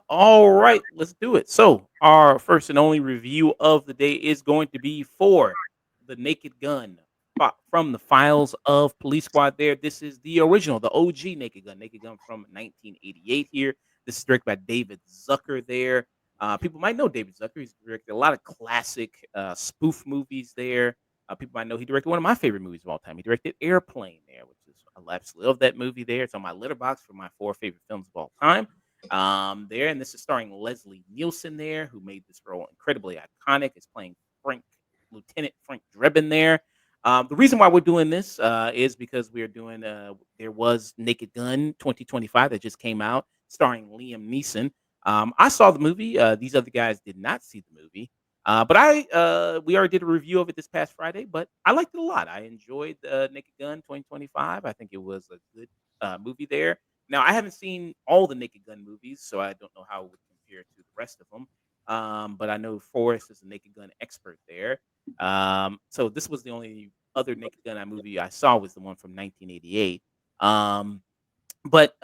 All right, let's do it. So, our first and only review of the day is going to be for The Naked Gun from the files of Police Squad. This is the original, the OG Naked Gun from 1988 here. This is directed by David Zucker there. People might know David Zucker. He's directed a lot of classic spoof movies there. People might know he directed one of my favorite movies of all time. He directed Airplane there, which is I absolutely love that movie there. It's on my letterbox for my 4 favorite films of all time there. And this is starring Leslie Nielsen there, who made this role incredibly iconic. Is playing Frank Lieutenant Frank Drebin there. The reason why we're doing this is because we are doing there was Naked Gun 2025 that just came out, starring Liam Neeson. I saw the movie. These other guys did not see the movie. But we already did a review of it this past Friday, but I liked it a lot. I enjoyed Naked Gun 2025. I think it was a good movie there. Now, I haven't seen all the Naked Gun movies, so I don't know how it would compare to the rest of them. But I know Forrest is a Naked Gun expert there. So this was the only other Naked Gun movie I saw was the one from 1988. But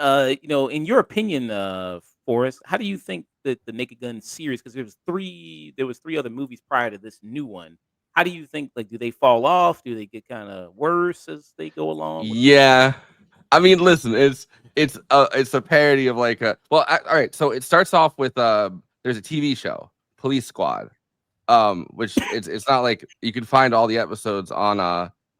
in your opinion, Forrest, how do you think that the Naked Gun series? Because there was three other movies prior to this new one. How do you think? Like, do they fall off? Do they get kind of worse as they go along? What do you think? Yeah, I mean, listen, it's a parody of like a all right. So it starts off with there's a TV show, Police Squad, which it's not like you can find all the episodes on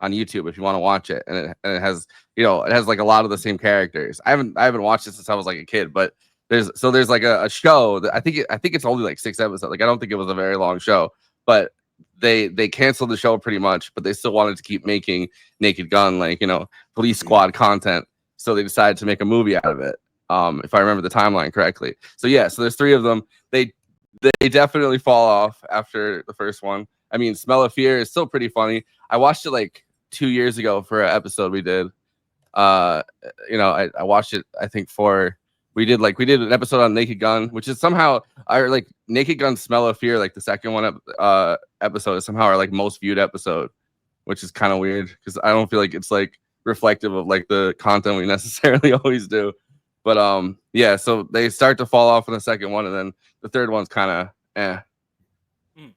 YouTube if you want to watch it, and it has it has like a lot of the same characters. I haven't watched it since I was like a kid, but there's like a show that I think it's only like 6 episodes. Like I don't think it was a very long show, but they canceled the show pretty much, but they still wanted to keep making Naked Gun, like Police Squad content. So they decided to make a movie out of it. If I remember the timeline correctly. So yeah, so there's three of them. They definitely fall off after the first one. I mean, Smell of Fear is still pretty funny. I watched it like 2 years ago for an episode we did. I watched it. I think we did an episode on Naked Gun, which is somehow our like Naked Gun Smell of Fear, like the second one episode is somehow our like most viewed episode, which is kind of weird because I don't feel like it's like reflective of like the content we necessarily always do. But yeah, so they start to fall off in the second one, and then the third one's kind of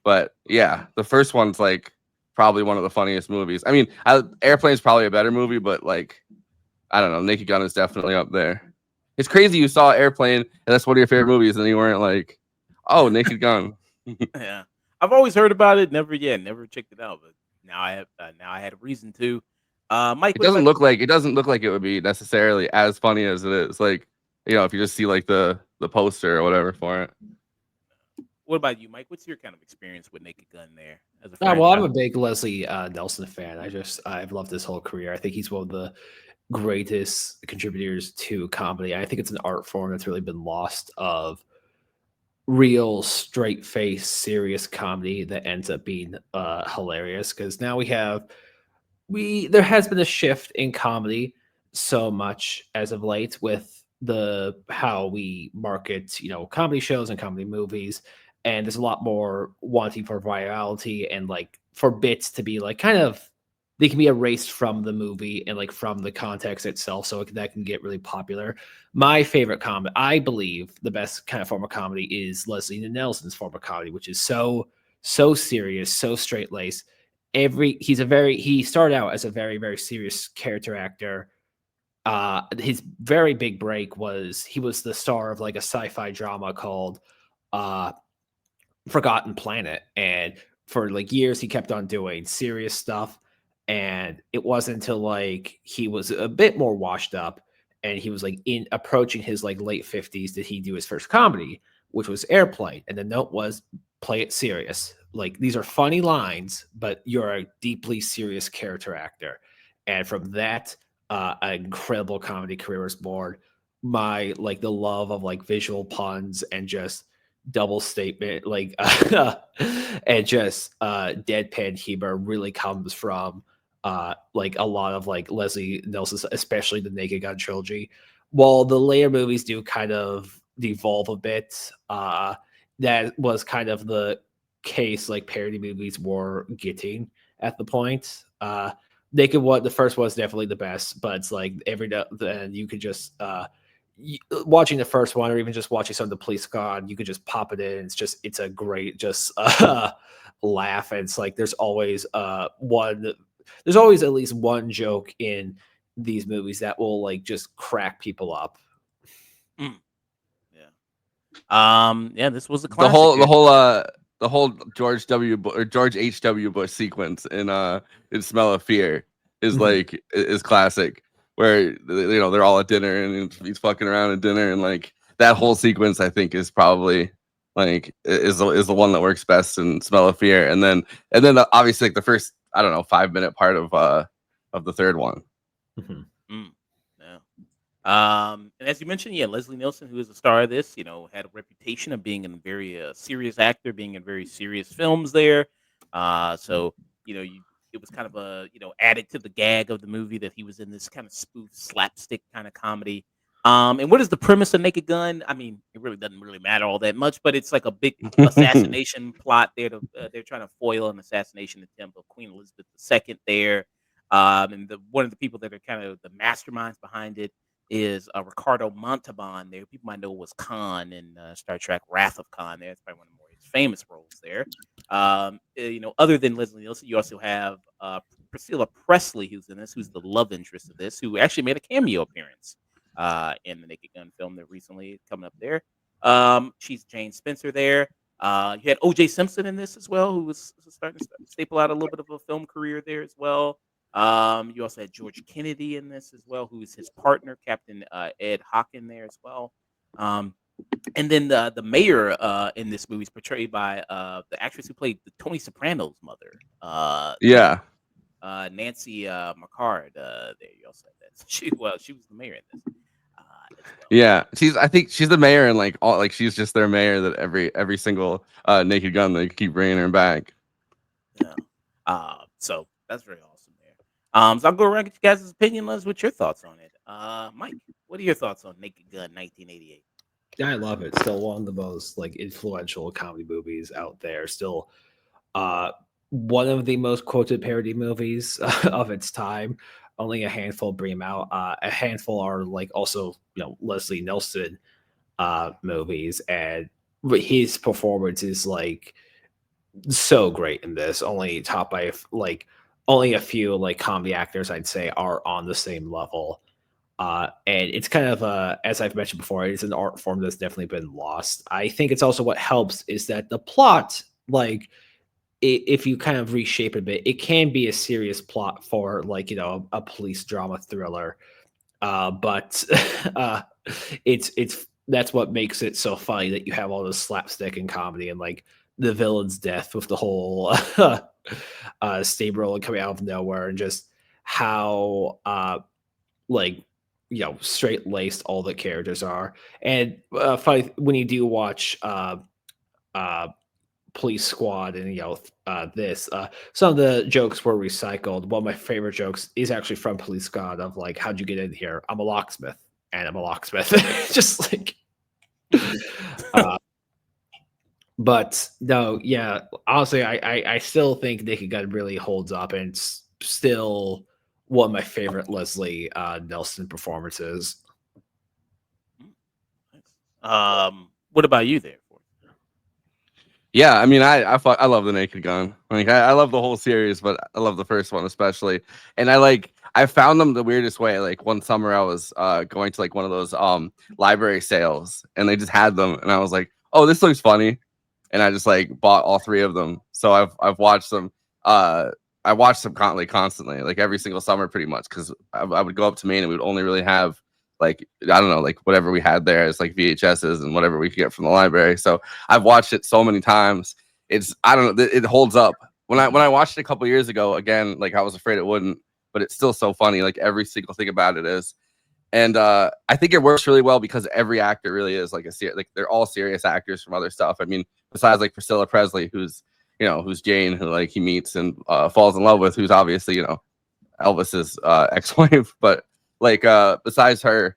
But yeah, the first one's like probably one of the funniest movies. I mean, Airplane's probably a better movie, but like I don't know, Naked Gun is definitely up there. It's crazy you saw Airplane and that's one of your favorite movies, and you weren't like, oh, Naked Gun. Yeah, I've always heard about it. Never checked it out. But now I had a reason to. Mike, It what doesn't about look like it would be necessarily as funny as it is. Like if you just see like the poster or whatever for it. what about you, Mike? What's your kind of experience with Naked Gun there as a Well, I'm franchise? a big Leslie Nelson fan. I've loved his whole career. I think he's one of the greatest contributors to comedy. I think it's an art form that's really been lost of real straight face serious comedy that ends up being hilarious, because now there has been a shift in comedy so much as of late with the how we market comedy shows and comedy movies, and there's a lot more wanting for virality and like for bits to be like kind of they can be erased from the movie and like from the context itself, so that can get really popular. My favorite comedy, I believe the best kind of form of comedy is Leslie Nelson's form of comedy, which is so serious, so straight laced. He started out as a very, very serious character actor. His very big break was he was the star of like a sci-fi drama called uh Forgotten Planet, and for like years he kept on doing serious stuff, and it wasn't until like he was a bit more washed up and he was like in approaching his like late 50s did he do his first comedy, which was Airplane, and the note was play it serious. Like these are funny lines, but you're a deeply serious character actor. And from that, an incredible comedy career was born. My like the love of like visual puns and just double statement, like and just deadpan humor really comes from like a lot of like Leslie Nielsen, especially the Naked Gun trilogy. While the later movies do kind of devolve a bit. That was kind of the case like parody movies were getting at the point. Naked One, the first was definitely the best, but it's like every now and then you could just watching the first one or even just watching some of the Police Squad, you could just pop it in. It's a great just laugh. And it's like there's always at least one joke in these movies that will like just crack people up. Mm, yeah. Yeah, this was a The classic whole here. the whole George H.W. Bush sequence in Smell of Fear is Mhm. like is classic, where they're all at dinner and he's fucking around at dinner, and like that whole sequence I think is probably like is the one that works best in Smell of Fear, and then obviously like the first, I don't know, 5 minute part of the third one. Mhm. Mm, yeah. And as you mentioned, yeah, Leslie Nielsen, who is the star of this, had a reputation of being a very serious actor, being in very serious films there. So it was kind of added to the gag of the movie that he was in this kind of spoof slapstick kind of comedy. And what is the premise of Naked Gun? I mean, it really doesn't really matter all that much, but it's like a big assassination plot there. They're trying to foil an assassination attempt of Queen Elizabeth II there. And one of the people that are kind of the masterminds behind it is Ricardo Montalban. There, people might know was Khan in Star Trek: Wrath of Khan. There, it's probably one of the more famous roles there. Other than Leslie Nielsen, you also have Priscilla Presley, who's in this, who's the love interest of this, who actually made a cameo appearance in the Naked Gun film that recently coming up there. She's Jane Spencer there. You had O.J. Simpson in this as well, who was starting to staple out a little bit of a film career there as well. You also had George Kennedy in this as well, who is his partner, Captain Ed Hockin there as well. Um, and then the mayor in this movie is portrayed by the actress who played the Tony Soprano's mother, Yeah. Nancy McCard. There you also had that. She was the mayor in this as well. Yeah, I think she's the mayor, and like all like she's just their mayor that every single Naked Gun they keep bringing her back. Yeah. So that's very awesome there. So I'll go around and get you guys' opinion. Let's what's your thoughts on it. Mike, what are your thoughts on Naked Gun 1988? I love it. Still one of the most like influential comedy movies out there. Still uh one of the most quoted parody movies of its time. Only a handful bring 'em out. A handful are like also, Leslie Nielsen movies, and his performance is like so great in this. Only topped by only a few like comedy actors I'd say are on the same level. And it's kind of as I've mentioned before, it's an art form that's definitely been lost. I think it's also what helps is that the plot, like if you kind of reshape it a bit, it can be a serious plot for like a police drama thriller. But uh, it's that's what makes it so funny that you have all this slapstick and comedy and like the villain's death with the whole steamroller coming out of nowhere and just how like straight laced all the characters are. And funny when you do watch uh Police Squad and this some of the jokes were recycled. One of my favorite jokes is actually from Police Squad of like, how'd you get in here? I'm a locksmith, and I'm a locksmith. Just like uh, but no, yeah, honestly, I still think Naked Gun really holds up, and it's still one of my favorite Leslie Nelson performances. Mm, nice. What about you there? Yeah, I mean, I love the Naked Gun. Like, I love the whole series, but I love the first one especially. And I found them the weirdest way. Like one summer, I was going to like one of those library sales, and they just had them, and I was like, oh, this looks funny, and I just like bought all three of them. So I've watched them. I watched them constantly, like every single summer, pretty much, because I would go up to Maine and we would only really have like, I don't know, like whatever we had there is like VHSs and whatever we could get from the library. So I've watched it so many times. I don't know, it holds up. When I watched it a couple years ago, again, like I was afraid it wouldn't, but it's still so funny. Like every single thing about it is. And I think it works really well because every actor really is like like they're all serious actors from other stuff. I mean, besides like Priscilla Presley, who's Jane, who like he meets and falls in love with, who's obviously Elvis's ex-wife. But like besides her,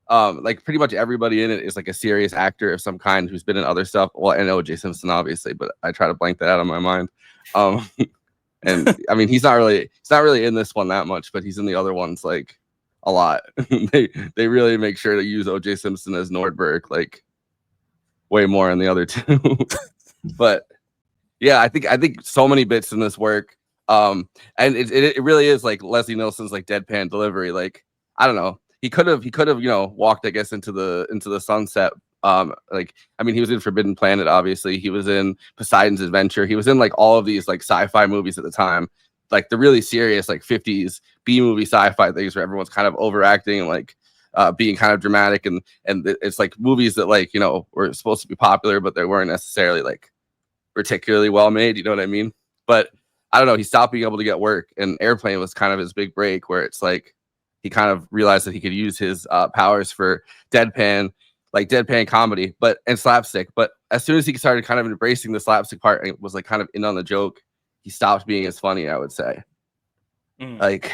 Like pretty much everybody in it is like a serious actor of some kind who's been in other stuff. Well, and O.J. Simpson obviously, but I try to blank that out of my mind. Um, and I mean, he's not really in this one that much, but he's in the other ones like a lot. they really make sure to use O.J. Simpson as Nordberg like way more in the other two. But yeah, I think so many bits in this work. And it really is like Leslie Nielsen's like deadpan delivery. Like I don't know, he could have walked I guess into the sunset. Like I mean, he was in Forbidden Planet, obviously. He was in Poseidon's Adventure. He was in like all of these like sci-fi movies at the time, like the really serious like 50s B movie sci-fi things where everyone's kind of overacting and like being kind of dramatic and it's like movies that like were supposed to be popular but they weren't necessarily like particularly well made, you know what I mean? But I don't know, he stopped being able to get work, and Airplane was kind of his big break, where it's like he kind of realized that he could use his powers for deadpan comedy, and slapstick. But as soon as he started kind of embracing the slapstick part and was like kind of in on the joke, he stopped being as funny, I would say. Like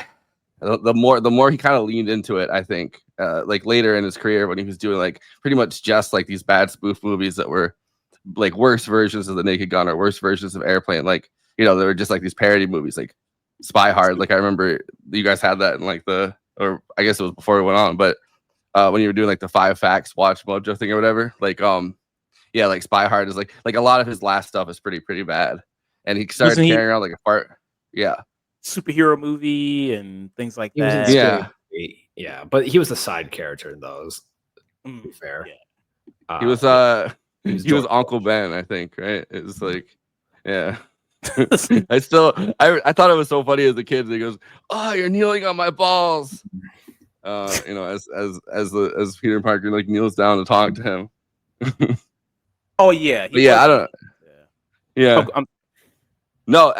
the more he kind of leaned into it, I think, like later in his career when he was doing like pretty much just like these bad spoof movies that were like worse versions of The Naked Gun or worse versions of Airplane, like they were just like these parody movies like Spy Hard. Like I remember you guys had that in like or I guess it was before we went on, but when you were doing like the 5 Facts Watch Mojo thing or whatever, like yeah, like Spy Hard is like a lot of his last stuff is pretty bad, and he started carrying around like a fart. Yeah, superhero movie and things like He was in that. Scary Movie. Yeah, but he was a side character in those. To be fair, yeah. He was Uncle Ben, I think, right? It was like, yeah. I thought it was so funny as a kid. He goes, "Oh, you're kneeling on my balls," as Peter Parker like kneels down to talk to him. Oh yeah, I don't. Yeah. Oh, no,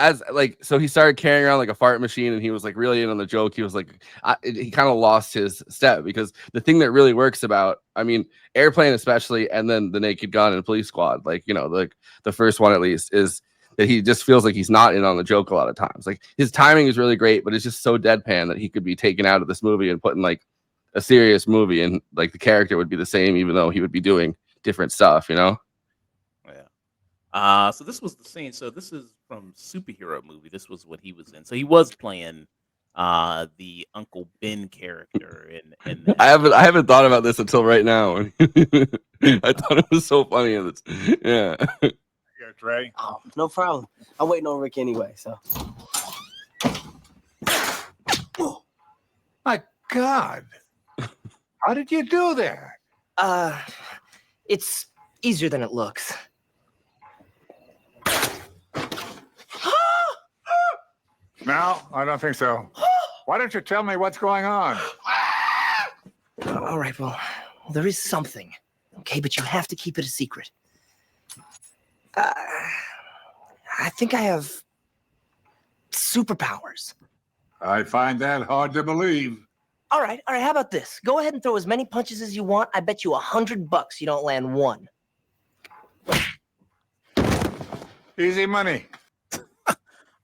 so he started carrying around like a fart machine, and he was like really in on the joke. He was like, he kind of lost his step because the thing that really works about, I mean, Airplane especially, and then The Naked Gun and Police Squad, like like the first one at least, is that he just feels like he's not in on the joke a lot of times. Like his timing is really great, but it's just so deadpan that he could be taken out of this movie and put in like a serious movie, and like the character would be the same, even though he would be doing different stuff, Yeah. So this was the scene. So this is from superhero movie. This was what he was in. So he was playing the Uncle Ben character in that. I haven't thought about this until right now. I thought it was so funny. Yeah. It's ready. Oh, no problem. I'm waiting on Rick anyway, so. My God. How did you do that? It's easier than it looks. No, I don't think so. Why don't you tell me what's going on? All right, well, there is something. Okay, but you have to keep it a secret. I think I have superpowers. I find that hard to believe. All right. How about this? Go ahead and throw as many punches as you want. I bet you $100 you don't land one. Easy money.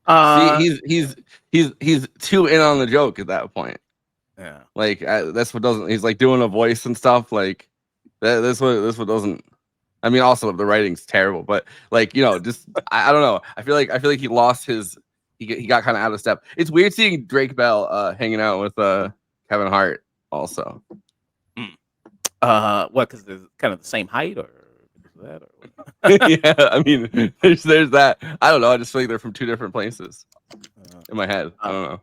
See, he's too in on the joke at that point. Yeah, like that's what doesn't. He's like doing a voice and stuff. Like that's what doesn't. I mean, also the writing's terrible, but like just I don't know. I feel like he lost his. He got kind of out of step. It's weird seeing Drake Bell hanging out with Kevin Hart also. What? Because they're kind of the same height, or that, or yeah, I mean, there's that. I don't know. I just feel like they're from two different places in my head. I don't know.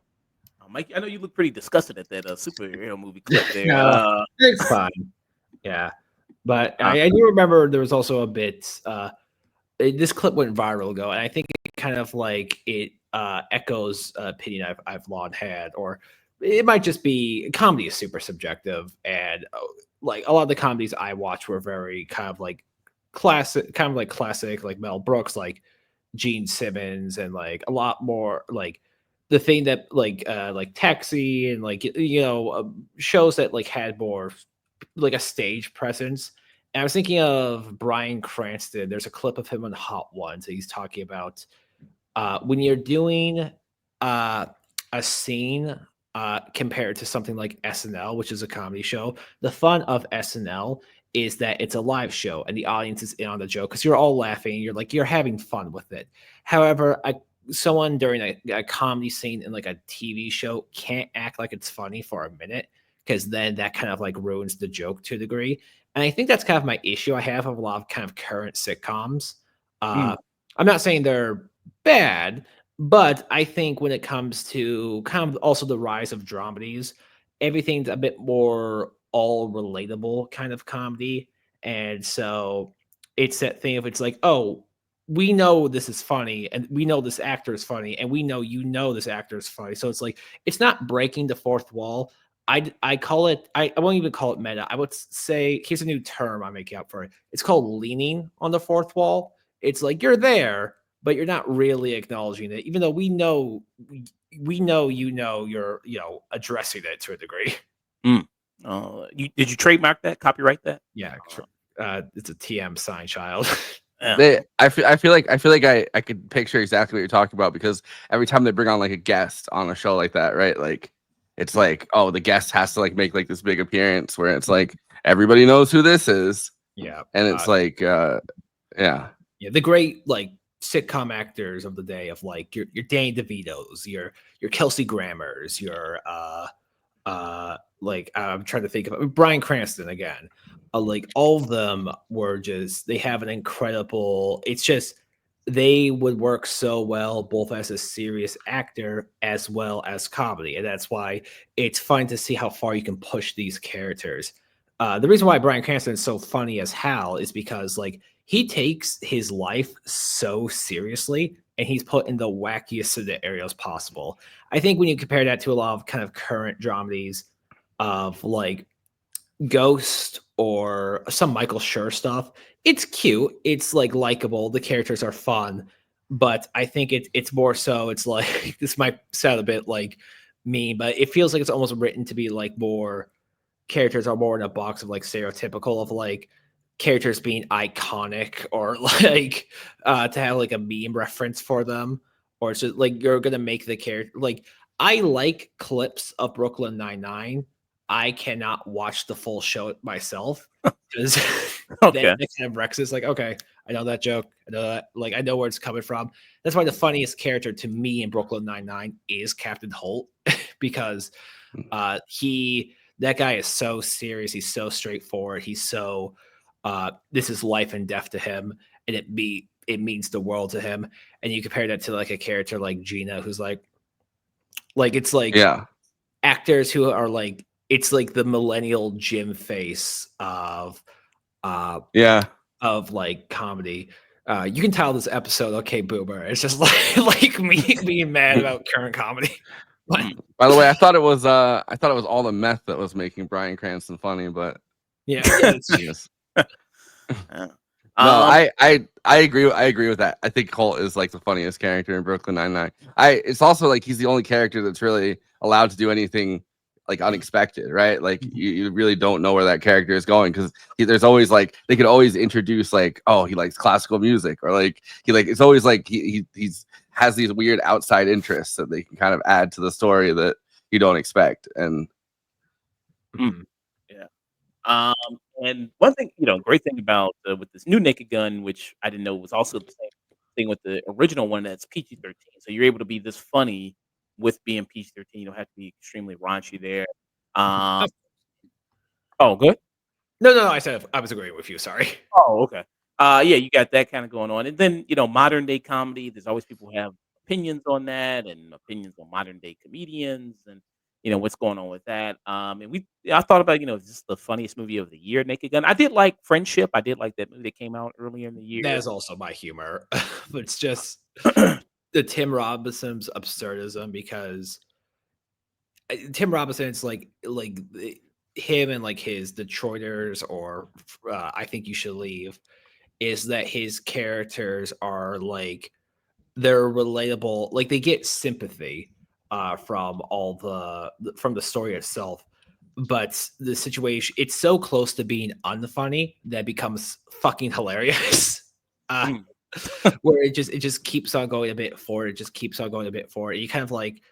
Mike, I know you look pretty disgusted at that superhero movie clip there. It's fine. Yeah, but I do remember there was also a bit. This clip went viral ago, and I think it kind of like it echoes an opinion I've long had, or it might just be comedy is super subjective, and like a lot of the comedies I watch were very kind of like classic like Mel Brooks, like Gene Simmons, and like a lot more like the thing that like Taxi and like shows that like had more like a stage presence. And I was thinking of Bryan Cranston. There's a clip of him on Hot Ones that he's talking about when you're doing a scene compared to something like SNL, which is a comedy show. The fun of SNL is that it's a live show and the audience is in on the joke because you're all laughing. You're having fun with it. However, someone during a comedy scene in like a TV show can't act like it's funny for a minute because then that kind of like ruins the joke to a degree. And I think that's kind of my issue I have of a lot of kind of current sitcoms. Mm. I'm not saying they're bad, but I think when it comes to kind of also the rise of dramedies, everything's a bit more all relatable kind of comedy. And so it's that thing of it's like, oh, we know this is funny and we know this actor is funny and we know this actor is funny. So it's like it's not breaking the fourth wall. I call it I won't even call it meta. I would say here's a new term I'm making up for it. It's called leaning on the fourth wall. It's like you're there, but you're not really acknowledging it, even though we know you're addressing it to a degree. Mm. Did you trademark that? Copyright that? Yeah, it's a TM sign, child. Yeah. I feel like I could picture exactly what you're talking about because every time they bring on like a guest on a show like that, right? Like it's like, oh, the guest has to like make like this big appearance where it's like everybody knows who this is. Yeah. And it's like yeah. Yeah, the great like sitcom actors of the day of like your Danny DeVito's, your Kelsey Grammers, your like I'm trying to think of Bryan Cranston again. Like all of them were just they have an incredible. It's just they would work so well both as a serious actor as well as comedy, and that's why it's fun to see how far you can push these characters. The reason why Bryan Cranston is so funny as Hal is because like he takes his life so seriously and he's put in the wackiest scenarios possible. I think when you compare that to a lot of kind of current dramedies of like Ghost or some Michael Schur stuff, it's cute. It's like likable. The characters are fun, but I think it's more so. It's like this might sound a bit like mean, but it feels like it's almost written to be like more characters are more in a box of like stereotypical of like characters being iconic or like to have like a meme reference for them, or it's just like you're gonna make the character like I like clips of Brooklyn Nine-Nine. I cannot watch the full show myself because Okay. that kind of wrecks. It's like, okay, I know that joke. I know that, like, I know where it's coming from. That's why the funniest character to me in Brooklyn Nine-Nine is Captain Holt because that guy is so serious. He's so straightforward. He's so this is life and death to him, and it means the world to him. And you compare that to like a character like Gina, who's like it's like Yeah. actors who are like it's like the millennial Jim face of Yeah. of like comedy. You can tell this episode, okay, boomer. It's just like me being mad about current comedy. But By the way, I thought it was all the meth that was making Bryan Cranston funny, but yeah, yes. Yeah. No, I agree with that. I think Colt is like the funniest character in Brooklyn Nine-Nine. It's also like he's the only character that's really allowed to do anything like unexpected, right? Like you really don't know where that character is going because there's always like they could always introduce like, oh, he likes classical music, or like it's always like he's has these weird outside interests that they can kind of add to the story that you don't expect. And and one thing, great thing about with this new Naked Gun, which I didn't know was also the same thing with the original one, that's PG-13. So you're able to be this funny with being PG-13. You don't have to be extremely raunchy there. Oh, good. no. I said I was agreeing with you. Sorry. Oh, okay. Yeah, you got that kind of going on. And then, modern day comedy, there's always people who have opinions on that and opinions on modern day comedians and what's going on with that. I thought about, is this the funniest movie of the year, Naked Gun? I did like Friendship. I did like that movie that came out earlier in the year. That is also my humor, but it's just the Tim Robinson's absurdism because Tim Robinson, it's like him and like his Detroiters or I Think You Should Leave, is that his characters are like they're relatable, like they get sympathy from from the story itself, but the situation it's so close to being unfunny that it becomes fucking hilarious. Where it just keeps on going a bit forward. It just keeps on going a bit forward. You kind of like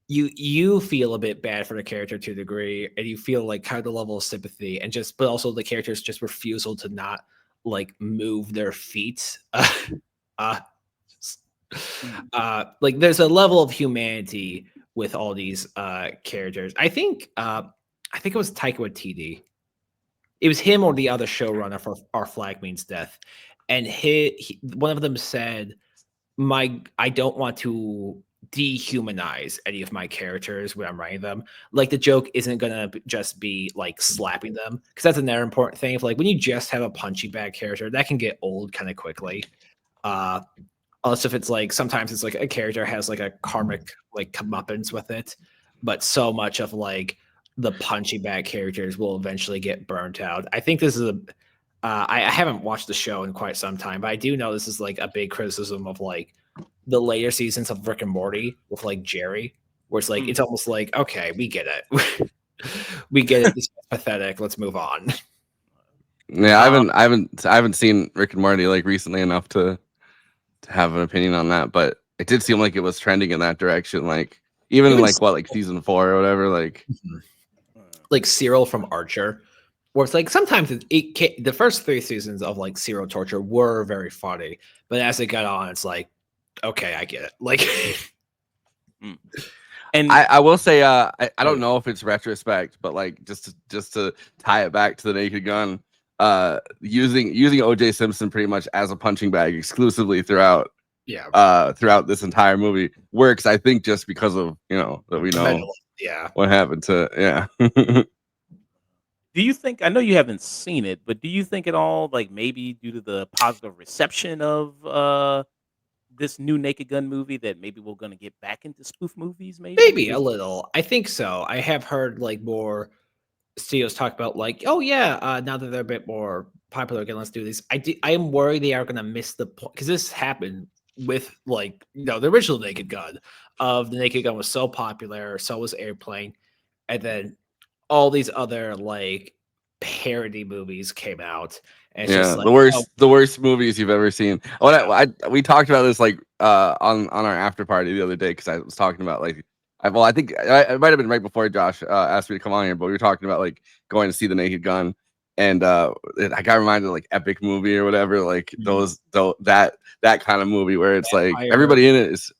you feel a bit bad for the character to a degree, and you feel like kind of the level of sympathy, and just but also the character's just refusal to not like move their feet. Uh, like there's a level of humanity with all these characters. I think it was Taika Waititi. It was him or the other showrunner for Our Flag Means Death, and one of them said, I don't want to dehumanize any of my characters when I'm writing them. Like the joke isn't gonna just be like slapping them, because that's another important thing. If like when you just have a punchy bag character, that can get old kind of quickly. Uh, Also, if it's like sometimes it's like a character has like a karmic like comeuppance with it, but so much of like the punchy bag characters will eventually get burnt out. I think this is a I haven't watched the show in quite some time, but I do know this is like a big criticism of like the later seasons of Rick and Morty with like Jerry, where it's like it's almost like, okay, we get it. We get it. This is pathetic. Let's move on. Yeah, I haven't seen Rick and Morty like recently enough to have an opinion on that, but it did seem like it was trending in that direction. Like even in like season 4 or whatever. Like like Cyril from Archer, where it's like sometimes the first 3 seasons of like Serial Torture were very funny, but as it got on, it's like, okay, I get it. Like, and I will say, I don't know if it's retrospect, but like just to tie it back to the Naked Gun, using OJ Simpson pretty much as a punching bag exclusively throughout this entire movie works, I think, just because of that we know what happened to Do you think, I know you haven't seen it, but do you think at all, like maybe due to the positive reception of this new Naked Gun movie, that maybe we're going to get back into spoof movies? Maybe a little. I think so. I have heard like more studios talk about like, oh yeah, now that they're a bit more popular again, let's do this. I am worried they are going to miss the point, because this happened with like the original Naked Gun. The Naked Gun was so popular, so was Airplane, and then all these other like parody movies came out, and it's just like the worst movies you've ever seen. We talked about this like on our after party the other day, because I was talking about like I think it might have been right before Josh asked me to come on here, but we were talking about like going to see the Naked Gun, and I got reminded of like Epic Movie or whatever, like that kind of movie where it's like everybody in it is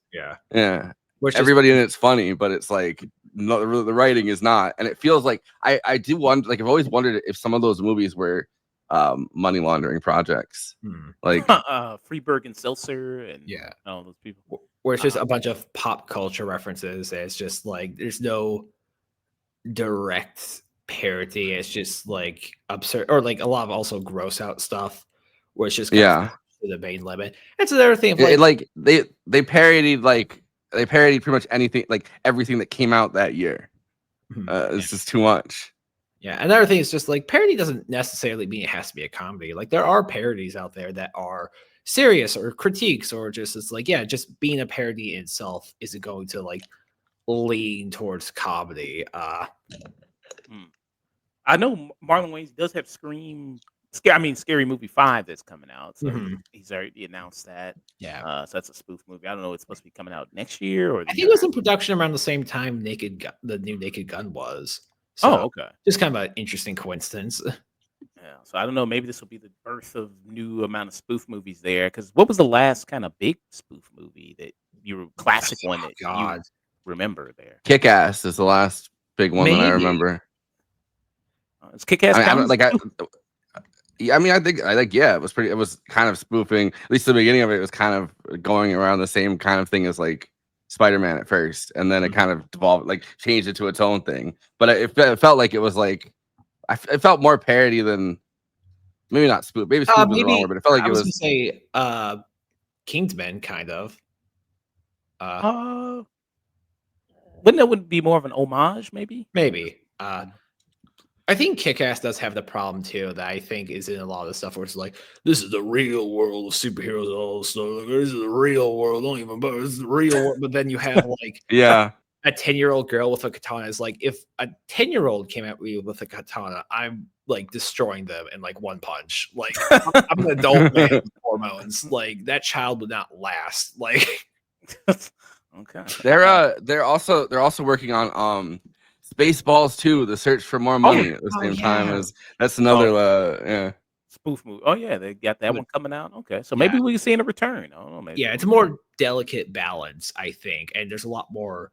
everybody in it's funny, but it's like no, the writing is not, and it feels like I do wonder, like I've always wondered if some of those movies were money laundering projects, like Freeberg and Seltzer and all those people, where it's just a bunch of pop culture references. And it's just like there's no direct parody. It's just like absurd, or like a lot of also gross out stuff where it's just kind of to the main limit. It's another thing of like they parodied pretty much anything, like everything that came out that year. It's just too much. Yeah, another thing is just like parody doesn't necessarily mean it has to be a comedy. Like there are parodies out there that are serious or critiques, or just it's like, just being a parody in itself isn't going to like lean towards comedy. I know Marlon Wayans does have Scary Movie 5 that's coming out. So he's already announced that. Yeah. So that's a spoof movie. I don't know, it's supposed to be coming out next year, or I think it was in production around the same time the new Naked Gun was. So okay. Just kind of an interesting coincidence. Yeah. So I don't know, maybe this will be the birth of new amount of spoof movies there. Because what was the last kind of big spoof movie that classic one that you remember there? Kick-Ass is the last big one that I remember. It's Kick-Ass. I think it was pretty. It was kind of spoofing. At least the beginning of it was kind of going around the same kind of thing as like Spider-Man at first, and then it kind of devolved, like changed it to its own thing. But it felt like it was like it felt more parody than maybe not spoof. Maybe spoof was the wrong word, but it felt like I was gonna say Kingsman kind of. Wouldn't that would be more of an homage, maybe? Maybe. I think Kick-Ass does have the problem too that I think is in a lot of the stuff where it's like, this is the real world of superheroes and all this stuff. Like, this is the real world. Don't even bother. This is the real world. But then you have like a 10-year-old girl with a katana. Is like, if a 10-year-old came at me with a katana, I'm like destroying them in like one punch. Like I'm an adult man with hormones. Like that child would not last. Like Okay. They're also working on Spaceballs 2, The Search for More Money at the Oh, same time yeah. as that's another Oh, yeah. spoof movie. Oh yeah, they got that But- one coming out. Okay, so Yeah. maybe we can see in a return. I don't know. Maybe. Yeah, it's a more delicate balance, I think, and there's a lot more.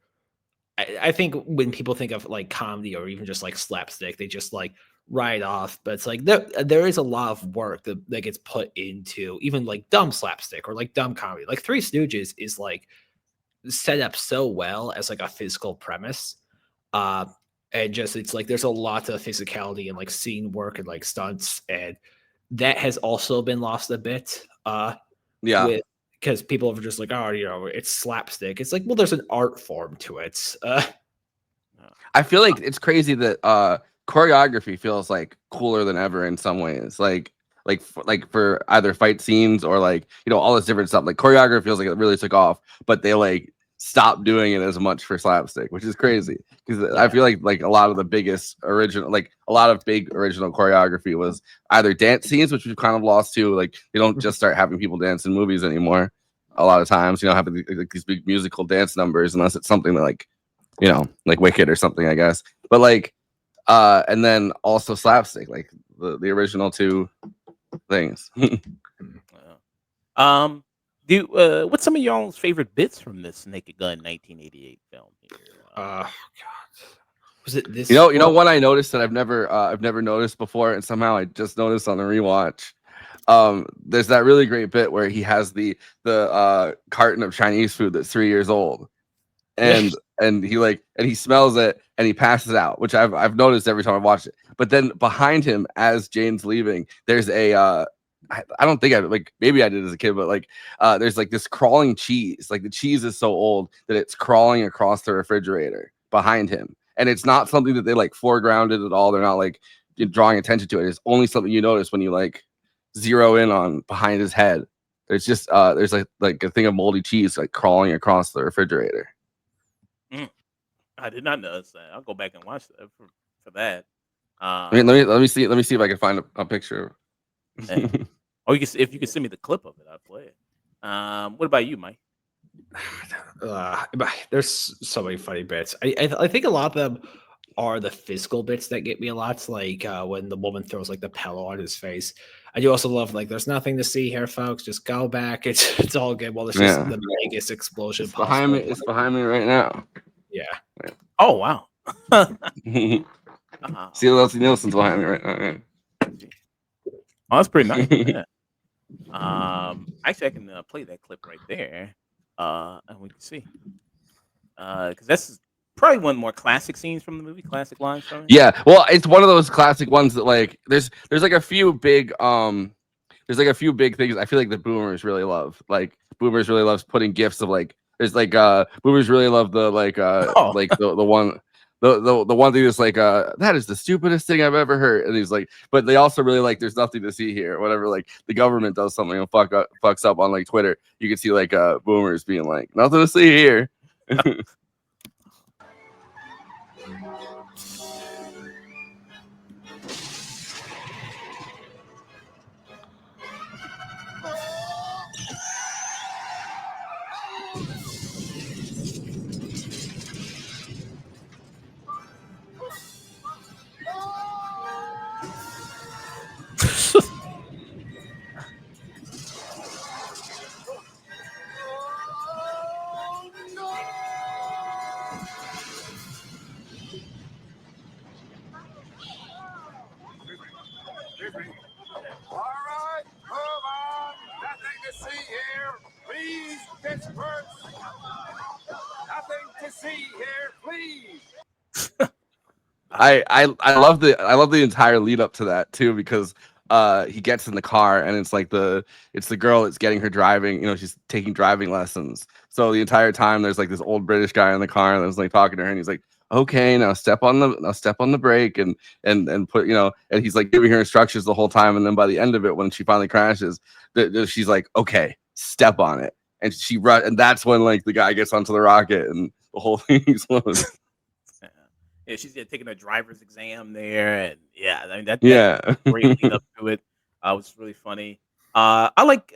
I think when people think of like comedy or even just like slapstick, they just like write off. But it's like there is a lot of work that gets put into even like dumb slapstick or like dumb comedy. Like Three Stooges is like set up so well as like a physical premise. Uh and just it's like there's a lot of physicality and like scene work and like stunts, and that has also been lost a bit. Yeah. With because people are just like, oh, it's slapstick. It's like, well, there's an art form to it. I feel like it's crazy that choreography feels like cooler than ever in some ways. Like for either fight scenes or like all this different stuff. Like choreography feels like it really took off, but they like stopped doing it as much for slapstick, which is crazy because I feel like a lot of the biggest original, like a lot of big original choreography was either dance scenes, which we've kind of lost too. Like they don't just start having people dance in movies anymore. A lot of times, having like these big musical dance numbers unless it's something that like like Wicked or something, I guess. But like, and then also slapstick, like the original two things. Do what's some of y'all's favorite bits from this Naked Gun 1988 film? Here? God, was it this? You know, one I noticed that I've never noticed before, and somehow I just noticed on the rewatch. There's that really great bit where he has the carton of Chinese food that's 3 years old, and he smells it and he passes out, which I've noticed every time I watch it. But then behind him, as Jane's leaving, there's a I don't think maybe I did as a kid, but like there's like this crawling cheese. Like the cheese is so old that it's crawling across the refrigerator behind him, and it's not something that they like foregrounded at all. They're not like drawing attention to it. It's only something you notice when you like zero in on behind his head. There's just there's like a thing of moldy cheese like crawling across the refrigerator. I did not notice that. I'll go back and watch that for that. I mean, let me see if I can find a picture. Or if you can send me the clip of it, I'll play it. What about you, Mike? There's so many funny bits. I think a lot of them are the physical bits that get me a lot. Like when the woman throws like the pillow on his face. I do also love like there's nothing to see here, folks. Just go back. It's all good. Well, it's just the biggest explosion it's behind me. It's behind me right now. Yeah. Oh wow. See, Leslie Nielsen's behind me right now. Yeah. Oh, that's pretty nice. Yeah. Actually, I can play that clip right there, and we can see, because that's probably one of the more classic scenes from the movie, classic lines from it. Yeah, well, it's one of those classic ones that like there's like a few big there's like a few big things I feel like the boomers really love. Like boomers really loves putting gifts of like there's like boomers really love the like like the one the one thing that's like that is the stupidest thing I've ever heard, and he's like, but they also really like there's nothing to see here, whatever. Like the government does something and fucks up on like Twitter, you can see like boomers being like nothing to see here. All right, move on. Nothing to see here. Please, Pittsburgh. Nothing to see here, please. I love the entire lead up to that too, because he gets in the car and it's like it's the girl that's getting her driving, she's taking driving lessons. So the entire time there's like this old British guy in the car that's like talking to her, and he's like, okay, now step on the brake and put, and he's like giving her instructions the whole time, and then by the end of it, when she finally crashes, she's like, okay, step on it, and she run, and that's when like the guy gets onto the rocket and the whole thing explodes. Yeah, she's taking a driver's exam there, and I mean that's Yeah. great lead up to it. It was really funny. I like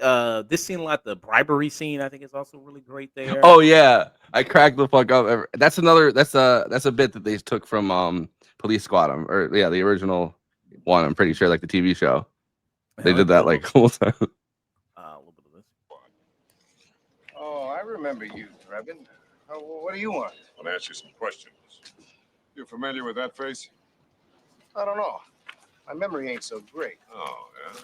this scene a lot. The bribery scene, I think, is also really great there. Oh yeah, I cracked the fuck up. That's another. That's a bit that they took from Police Squad, or yeah, the original one. I'm pretty sure, like the TV show. They Let's did play that like whole time. a little bit of this. Oh, I remember you, Drebin. What do you want? I want to ask you some questions. You familiar with that face? I don't know. My memory ain't so great. Oh, yeah.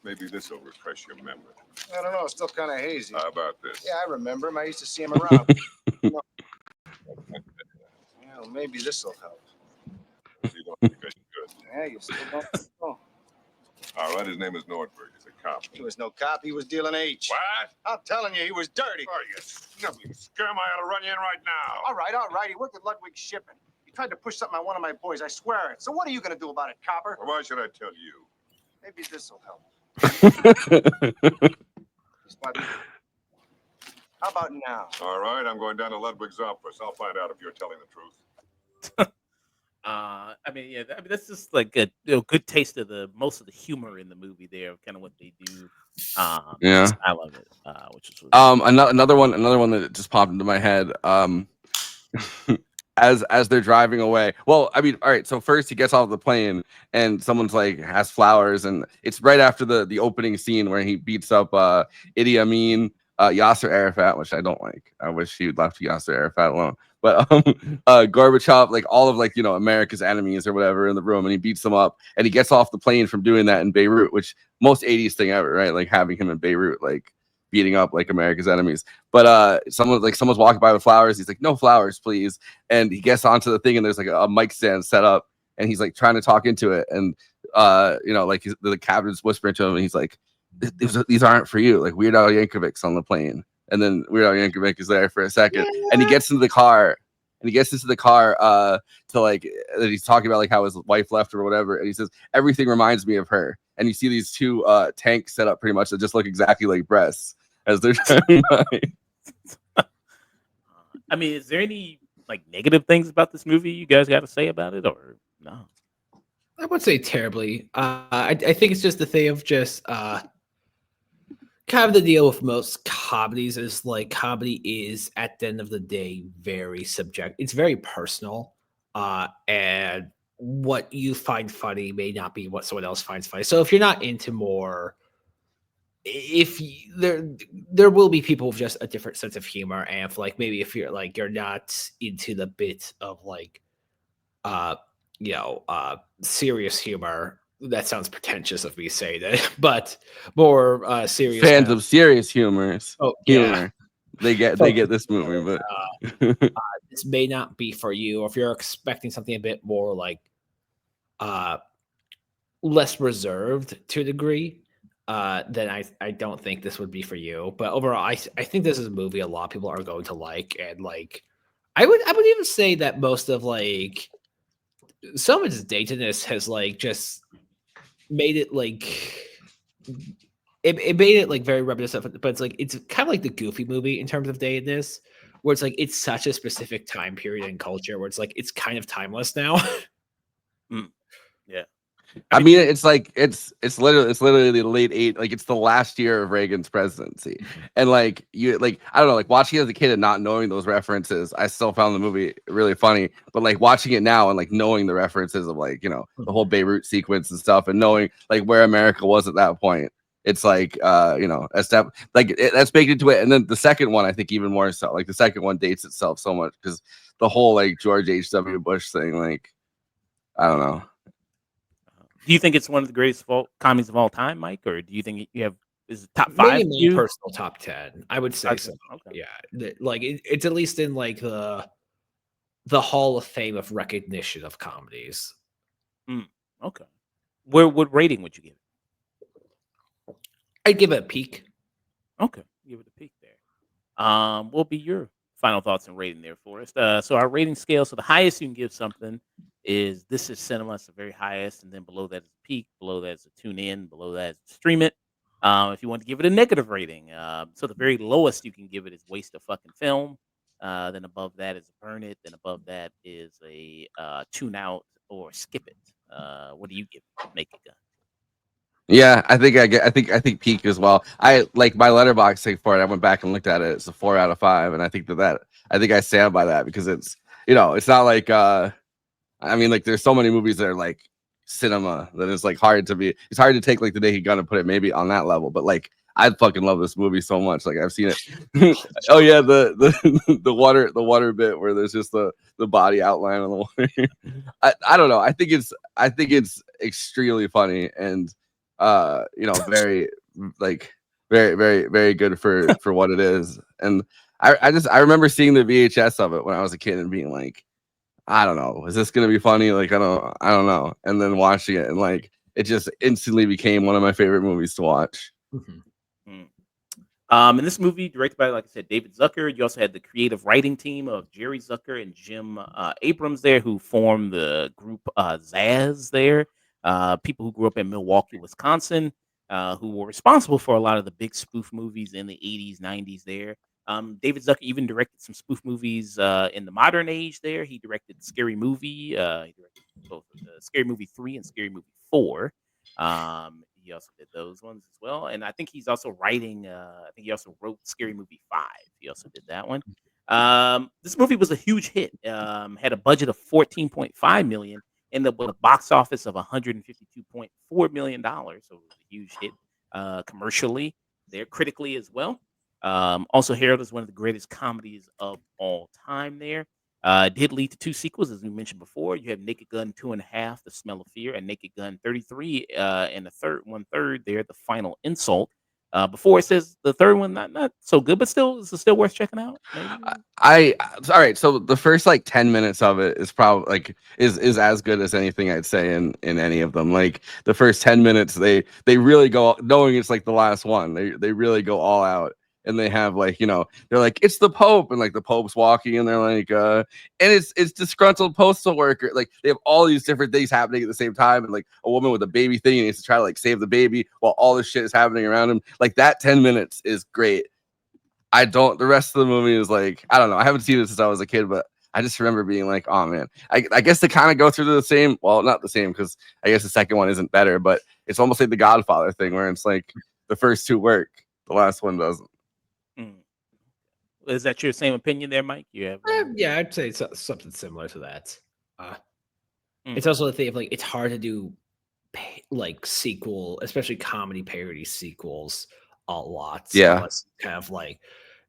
Maybe this will refresh your memory. I don't know. It's still kind of hazy. How about this? Yeah, I remember him. I used to see him around. No. Well, maybe this will help. You don't think I should? Yeah, you still don't know. All right, his name is Nordberg. He's a cop. He was no cop. He was dealing H. What? I'm telling you, he was dirty. Are you sniveling scum? I ought to run you in right now. All right. He worked at Ludwig Shipping. He tried to push something on one of my boys. I swear it. So what are you going to do about it, copper? Well, why should I tell you? Maybe this will help. How about now? All right, I'm going down to Ludwig's office. I'll find out if you're telling the truth. I mean, yeah, I mean that's just like a good taste of the most of the humor in the movie there, kind of what they do. Yeah. The style of it, which is really Another one that just popped into my head. As they're driving away. Well, I mean, all right. So first he gets off the plane and someone's like has flowers, and it's right after the opening scene where he beats up Idi Amin, Yasser Arafat, which I don't like. I wish he would left Yasser Arafat alone. But Gorbachev, like all of like America's enemies or whatever in the room, and he beats them up, and he gets off the plane from doing that in Beirut, which most 80s thing ever, right? Like having him in Beirut, like beating up like America's enemies. But someone's walking by with flowers. He's like, no flowers, please. And he gets onto the thing, and there's like a mic stand set up, and he's like trying to talk into it, and like the captain's whispering to him, and he's like, these aren't for you. Like Weird Al Yankovic's on the plane, and then Weird Al Yankovic is there for a second, and he gets into the car. To like that he's talking about like how his wife left or whatever, and he says everything reminds me of her. And you see these two tanks set up pretty much that just look exactly like breasts as they're driving by. I mean, is there any like negative things about this movie you guys got to say about it, or no? I would say terribly. I think it's just the thing of just kind of the deal with most comedies is like comedy is at the end of the day very subjective. It's very personal, and what you find funny may not be what someone else finds funny. So if you're not into more, there will be people with just a different sense of humor, and maybe if you're like you're not into the bit of like serious humor. That sounds pretentious of me saying it, but more serious Fans of serious humor. yeah. They get this movie, but This may not be for you. Or if you're expecting something a bit more like less reserved to a degree, then I don't think this would be for you. But overall, I think this is a movie a lot of people are going to like, and like I would even say that most of like some of its datiness has like just made it like it made it like very reminiscent, but it's like it's kind of like the Goofy movie in terms of datedness, where it's like it's such a specific time period and culture where it's like it's kind of timeless now. Yeah. I mean, it's like it's literally the late '80s, like it's the last year of Reagan's presidency, and like I don't know, like watching it as a kid and not knowing those references, I still found the movie really funny. But like watching it now and like knowing the references of like the whole Beirut sequence and stuff, and knowing like where America was at that point, it's like a step that's baked into it. And then the second one, I think even more so. Like the second one dates itself so much because the whole like George H.W. Bush thing, like I don't know. Do you think it's one of the greatest comedies of all time, Mike, or do you think you have is it top 5? Maybe my personal top 10. I would say so. Okay. Yeah, like it's at least in like the Hall of Fame of recognition of comedies. Okay. What rating would you give it? I'd give it a peak. Okay, give it a peak there. What will be your final thoughts and rating there, Forrest? So our rating scale. So the highest you can give something is this is cinema. It's the very highest, and then below that is a peak. Below that is a tune in. Below that is stream it. If you want to give it a negative rating, so the very lowest you can give it is waste of fucking film. Then above that is burn it. Then above that is a tune out or skip it. What do you give Naked Gun? Yeah, I think peak as well. I like my letterbox thing for it. I went back and looked at it. It's a 4 out of 5, and I think I stand by that because it's not like I mean, like, there's so many movies that are like cinema that it's like it's hard to take like the Naked Gun and put it maybe on that level. But like, I fucking love this movie so much. Like, I've seen it. Oh yeah, the the water bit where there's just the body outline on the water. I don't know. I think it's extremely funny and very like very good for what it is. And I remember seeing the VHS of it when I was a kid and being like, I don't know. Is this gonna be funny? Like, I don't know. And then watching it and like it just instantly became one of my favorite movies to watch. Mhm. Mm. And this movie, directed by, like I said, David Zucker. You also had the creative writing team of Jerry Zucker and Jim Abrams there, who formed the group Zaz there. People who grew up in Milwaukee, Wisconsin, who were responsible for a lot of the big spoof movies in the 80s, 90s there. David Zucker even directed some spoof movies in the modern age there. He directed Scary Movie. He directed both of the Scary Movie 3 and Scary Movie 4. He also did those ones as well, and I think he's also writing. I think he also wrote Scary Movie 5. He also did that one. This movie was a huge hit. Had a budget of 14.5 million, ended up with a box office of 152.4 million dollars. So it was a huge hit commercially, there critically as well. Also, Harold is one of the greatest comedies of all time. There, it did lead to two sequels, as we mentioned before. You have Naked Gun 2.5, The Smell of Fear, and Naked Gun 33, and the third there, The Final Insult. Before it says the third one not so good, but still is it still worth checking out? Maybe. All right. So the first like 10 minutes of it is probably like is as good as anything I'd say in any of them. Like the first 10 minutes, they really go, knowing it's like the last one. They really go all out. And they have like, they're like, it's the Pope, and like the Pope's walking, and they're like, and it's disgruntled postal worker. Like they have all these different things happening at the same time, and like a woman with a baby thing, and he has to try to like save the baby while all this shit is happening around him. Like that 10 minutes is great. The rest of the movie is like, I don't know. I haven't seen it since I was a kid, but I just remember being like, oh man, I guess they kind of go through the same, well, not the same, because I guess the second one isn't better, but it's almost like the Godfather thing where it's like the first two work, the last one doesn't. Mm. Is that your same opinion there, Mike? You have Yeah, I'd say something similar to that. Mm. It's also the thing of like it's hard to do like sequel, especially comedy parody sequels, a lot. Yeah. Unless kind of like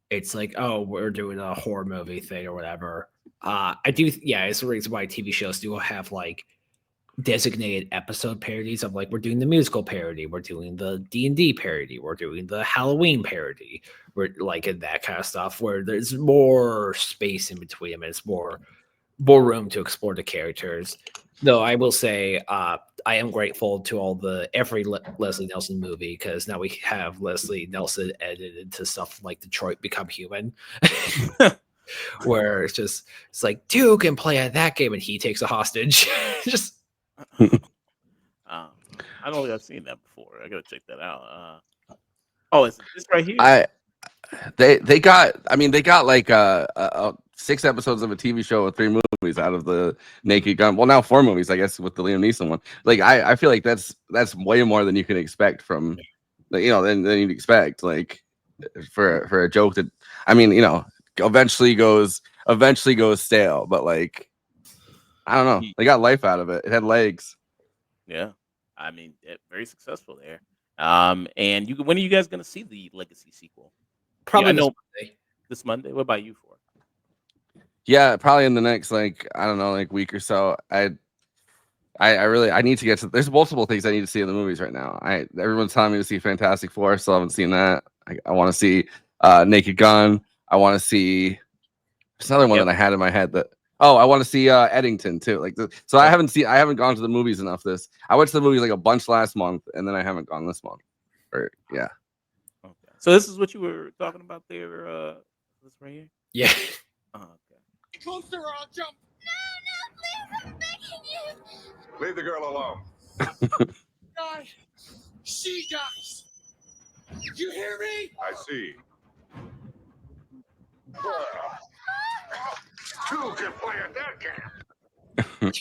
it's like, oh, we're doing a horror movie thing or whatever. I do, yeah. It's the reason why TV shows do have like designated episode parodies of like we're doing the musical parody, we're doing the D&D parody, we're doing the Halloween parody, we're like in that kind of stuff where there's more space in between them and it's more room to explore the characters. Though I will say, I am grateful to every Leslie Nielsen movie because now we have Leslie Nielsen edited into stuff like Detroit Become Human, where it's like Duke can play at that game and he takes a hostage. Just I don't think I've seen that before. I gotta check that out. Oh, it's this right here. They got like 6 episodes of a TV show with 3 movies out of the Naked Gun. Well, now 4 movies, I guess, with the Liam Neeson one. Like I feel like that's way more than you can expect from, than you'd expect. Like for a joke that, I mean, eventually goes stale. But like, I don't know, they got life out of it. It had legs. Yeah, I mean, very successful there. And when are you guys gonna see the Legacy sequel? probably I know Monday. this Monday. What about you for? Yeah, probably in the next like, I don't know, like week or so. I need to get to. There's multiple things I need to see in the movies right now. Everyone's telling me to see Fantastic Four. Still haven't seen that. I want to see Naked Gun. I want to see. There's another one that I had in my head that. Oh, I want to see Eddington too. So I haven't gone to the movies enough. I went to the movies like a bunch last month, and then I haven't gone this month. Yeah. Okay. So this is what you were talking about there. This right here. Yeah. Oh, okay. Closer or I'll jump. No, please, I'm begging you. Leave the girl alone. God, she dies. You hear me? I see. Two can play at that game.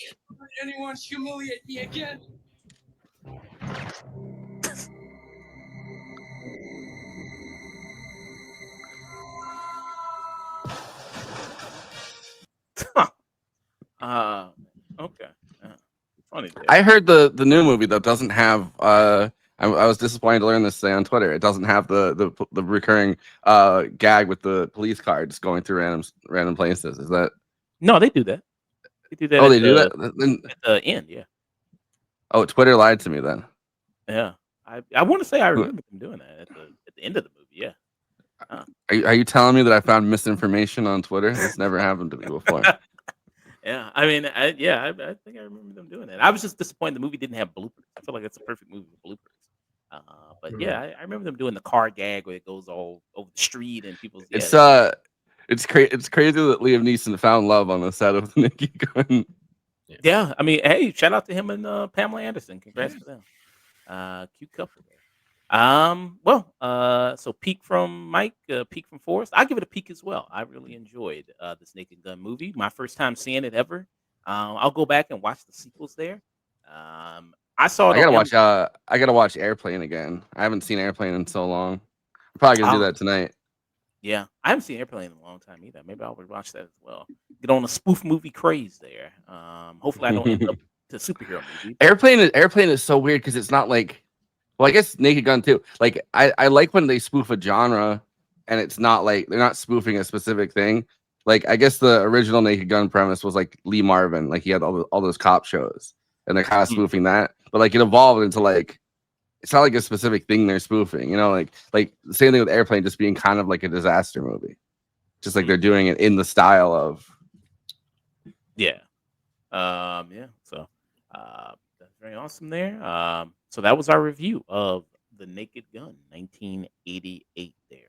Anyone humiliate me again? funny there. I heard the new movie though doesn't have. I was disappointed to learn this today on Twitter. It doesn't have the recurring gag with the police car just going through random places. Is that? No, they do that. They do that Oh, they do that. Then, at the end. Yeah, oh, Twitter lied to me then. yeah. I want to say I remember them doing that at the end of the movie. Yeah. Are you telling me that I found misinformation on Twitter? That's never happened to me before. Yeah, I mean, I think I remember them doing that. I was just disappointed the movie didn't have bloopers. I feel like it's a perfect movie with bloopers. But yeah, I remember them doing the car gag where it goes all over the street and people's. It's Yeah, it's crazy that Liam Neeson found love on the set of Nicky Gunn. yeah. I mean, hey, shout out to him and Pamela Anderson. Congrats to them. Cute couple there. So peak from Mike, peak from Forrest. I give it a peak as well. I really enjoyed this Naked Gun movie. My first time seeing it ever. I'll go back and watch the sequels there. I saw it I on gotta watch. I gotta watch Airplane again. I haven't seen Airplane in so long. I'm probably gonna do that tonight. Yeah, I haven't seen Airplane in a long time either. Maybe I'll watch that as well. Get on a spoof movie craze there. Hopefully I don't end up to superhero movie. Airplane is so weird because it's not like. Well, I guess Naked Gun too. Like I like when they spoof a genre, and it's not like they're not spoofing a specific thing. Like I guess the original Naked Gun premise was like Lee Marvin, like he had all those cop shows, and they're kind of spoofing that. But like it evolved into like it's not like a specific thing they're spoofing. You know, like the same thing with Airplane, just being kind of like a disaster movie, just like they're doing it in the style of. Yeah. Yeah. So that's very awesome there. So that was our review of The Naked Gun, 1988 there.